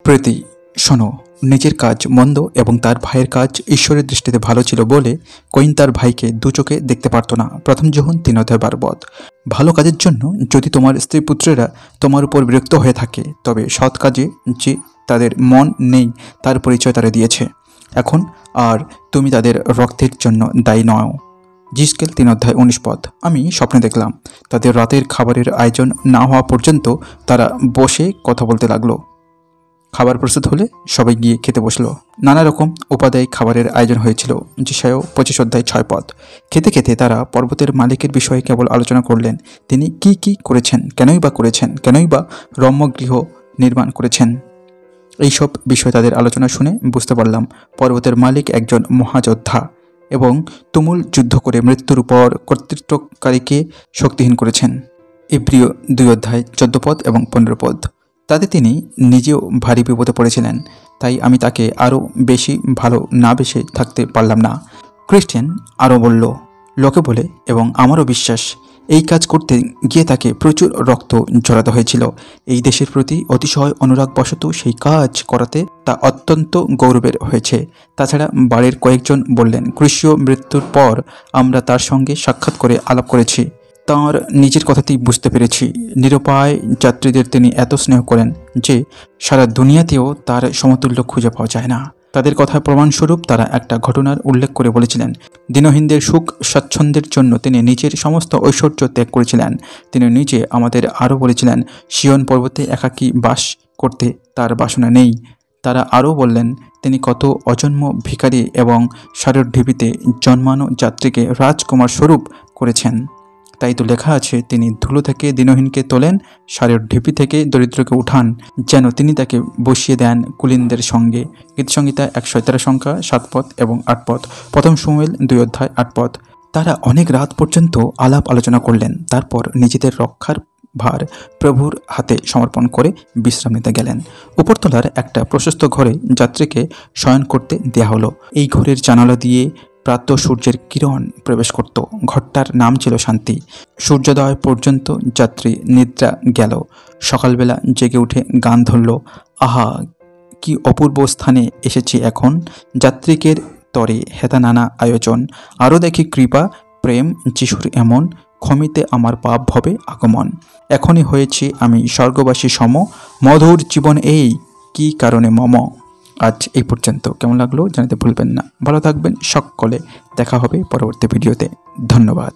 প্রীতি, শোনো, নিজের কাজ মন্দ এবং তার ভাইয়ের কাজ ঈশ্বরের দৃষ্টিতে ভালো ছিল বলে কইন তার ভাইকে দু চোখে দেখতে পারত না। প্রথম যোহন 3:12। ভালো কাজের জন্য যদি তোমার স্ত্রী পুত্রেরা তোমার উপর বিরক্ত হয়ে থাকে, তবে সৎ কাজে যে তাদের মন নেই তার পরিচয় তারা দিয়েছে এখন, আর তুমি তাদের রক্তের জন্য দায়ী নও। জিসকেল 3:19। আমি স্বপ্নে দেখলাম তাদের রাতের খাবারের আয়োজন না হওয়া পর্যন্ত তারা বসে কথা বলতে লাগলো। খাবার প্রস্তুত হলে সবাই গিয়ে খেতে বসলো। নানা রকম উপাদায় খাবারের আয়োজন হয়েছিল। যেসায় 25:6। খেতে খেতে তারা পর্বতের মালিকের বিষয়ে কেবল আলোচনা করলেন। তিনি কি কি করেছেন, কেনই বা রম্যগৃহ নির্মাণ করেছেন। এইসব বিষয় তাদের আলোচনা শুনে বুঝতে পারলাম পর্বতের মালিক একজন মহাযোদ্ধা এবং তুমুল যুদ্ধ করে মৃত্যুর উপর কর্তৃত্বকারীকে শক্তিহীন করেছেন। ইব্রিয় 2:14 এবং 15। তাতে তিনি নিজেও ভারী বিপদে পড়েছিলেন, তাই আমি তাকে আরও বেশি ভালো না বেশে থাকতে পারলাম না। ক্রিশ্চিয়ান আরও বলল, লোকে বলে এবং আমারও বিশ্বাস, এই কাজ করতে গিয়ে তাকে প্রচুর রক্ত ঝরাতে হয়েছিল। এই দেশের প্রতি অতিশয় অনুরাগবশত সেই কাজ করাতে তা অত্যন্ত গৌরবের হয়েছে। তাছাড়া বাড়ির কয়েকজন বললেন, ক্রিস্টীয় মৃত্যুর পর আমরা তার সঙ্গে সাক্ষাৎ করে আলাপ করেছি। তাঁর নিজের কথাতেই বুঝতে পেরেছি নিরুপায় যাত্রীদের তিনি এত স্নেহ করেন যে সারা দুনিয়াতেও তার সমতুল্য খুঁজে পাওয়া যায় না। তাদের কথার প্রমাণস্বরূপ তারা একটা ঘটনার উল্লেখ করে বলেছিলেন, দীনহীনদের সুখ স্বাচ্ছন্দ্যের জন্য তিনি নিজের সমস্ত ঐশ্বর্য ত্যাগ করেছিলেন। তিনি নিজে আমাদের আরও বলেছিলেন, সিয়ন পর্বতে একাকী বাস করতে তার বাসনা নেই। তারা আরও বললেন, তিনি কত অজন্ম ভিখারি এবং সারের ঢিবিতে জন্মানো যাত্রীকে রাজকুমার স্বরূপ করেছেন। তাই তো লেখা আছে, তিনি ধুলো থেকে দীনহীনকে তোলেন, সারের ঢিপি থেকে দরিদ্রকে উঠান, যেন তিনি তাকে বসিয়ে দেন কুলীনদের সঙ্গে। গীতসংহিতা 117 সংখ্যা 7 পদ এবং 8 পদ। প্রথম শমূয়েল 2:8 পদ। তারা অনেক রাত পর্যন্ত আলাপ আলোচনা করলেন, তারপর নিজেদের রক্ষার ভার প্রভুর হাতে সমর্পণ করে বিশ্রাম নিতে গেলেন। উপরতলার একটা প্রশস্ত ঘরে যাত্রীকে শয়ন করতে দেয়া হলো। এই ঘরের জানালা দিয়ে প্রাত সূর্যের কিরণ প্রবেশ করত। ঘরটার নাম ছিল শান্তি। সূর্যোদয় পর্যন্ত যাত্রী নিদ্রা গেল। সকালবেলা জেগে উঠে গান ধরল, আহা কি অপূর্ব স্থানে এসেছি এখন, যাত্রীকের তরে হেতা নানা আয়োজন, আরও দেখি কৃপা প্রেম যিশুর এমন, ক্ষমিতে আমার পাপ ভবে আগমন, এখনই হয়েছি আমি স্বর্গবাসী সম, মধুর জীবন এই কি কারণে মম। আজ এই পর্যন্ত। কেমন লাগলো জানাতে ভুলবেন না। ভালো থাকবেন সকলে। দেখা হবে পরবর্তী ভিডিওতে। ধন্যবাদ।